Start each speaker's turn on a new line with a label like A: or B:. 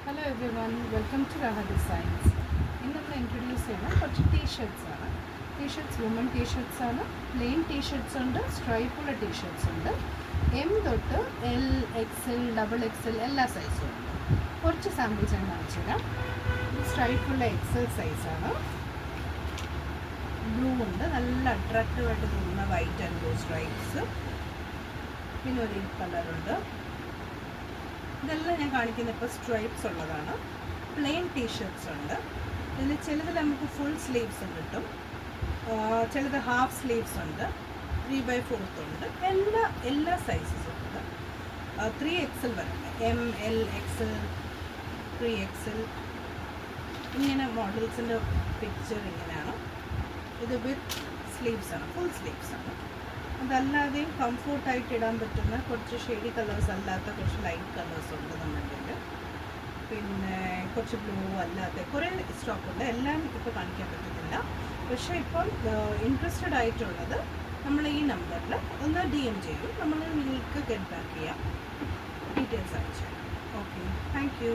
A: Hello everyone, welcome to Raha Designs. ഇന്ന് നമ്മൾ introduce ചെയ്യുന്ന കുറച്ച് ടീഷർട്ട്സ് ആണ്. ടീഷർട്ട്സ് വുമൺ ടീഷർട്ട്സ് ആണ്. പ്ലെയിൻ ടീഷർട്ട്സ് ഉണ്ട്, സ്ട്രൈപ്പുള്ള ടീഷർട്ട്സ് ഉണ്ട്. എം തൊട്ട് എൽ, എക്സൽ, ഡബിൾ എക്സൽ എല്ലാ സൈസും ഉണ്ട്. കുറച്ച് സാമ്പിൾസ് ഞാൻ കാണിച്ചു തരാം. സ്ട്രൈപ്പുള്ള എക്സൽ സൈസാണ്. ബ്ലൂ ഉണ്ട്, നല്ല അട്രാക്റ്റീവായിട്ട് തോന്നുന്ന വൈറ്റ് ആൻഡ് ബ്ലൂ സ്ട്രൈപ്സ്. പിന്നെ ഒരു കളറുണ്ട്. ഇതെല്ലാം ഞാൻ കാണിക്കുന്ന ഇപ്പോൾ സ്ട്രൈപ്സ് ഉള്ളതാണ്. പ്ലെയിൻ ടീഷർട്ട്സ് ഉണ്ട്. ഇതിൽ ചിലതിൽ നമുക്ക് ഫുൾ സ്ലീവ്സ് കിട്ടും, ചിലത് ഹാഫ് സ്ലീവ്സ് ഉണ്ട്, 3/4 ഉണ്ട്. എല്ലാ സൈസസും ഉണ്ട്. 3XL വരെ, എം, എൽ, എക്സൽ, 3XL ഇങ്ങനെ മോഡൽസിൻ്റെ പിക്ചർ ഇങ്ങനെയാണ്. ഇത് വിത്ത് സ്ലീവ്സ് ആണ്, ഫുൾ സ്ലീവ്സ് ആണ്. അതല്ലാതെയും കംഫോർട്ടായിട്ട് ഇടാൻ പറ്റുന്ന കുറച്ച് ഷെയ്ഡി കളേഴ്സ് അല്ലാത്ത കുറച്ച് ലൈറ്റ് കളേഴ്സ് ഉണ്ട് നമ്മുടെ കയ്യിൽ. പിന്നെ കുറച്ച് ബ്ലൂ അല്ലാത്ത കുറേ സ്റ്റോക്കുണ്ട്. എല്ലാം ഇപ്പോൾ കാണിക്കാൻ പറ്റുന്നില്ല. പക്ഷേ ഇപ്പം ഇൻട്രസ്റ്റഡ് ആയിട്ടുള്ളത് നമ്മൾ ഈ നമ്പറിൽ ഒന്ന് DM ചെയ്യും. നമ്മൾ നിങ്ങൾക്ക് ഗെറ്റ് ബാക്ക് ചെയ്യാം, ഡീറ്റെയിൽസ് അയച്ചു. Okay, thank you.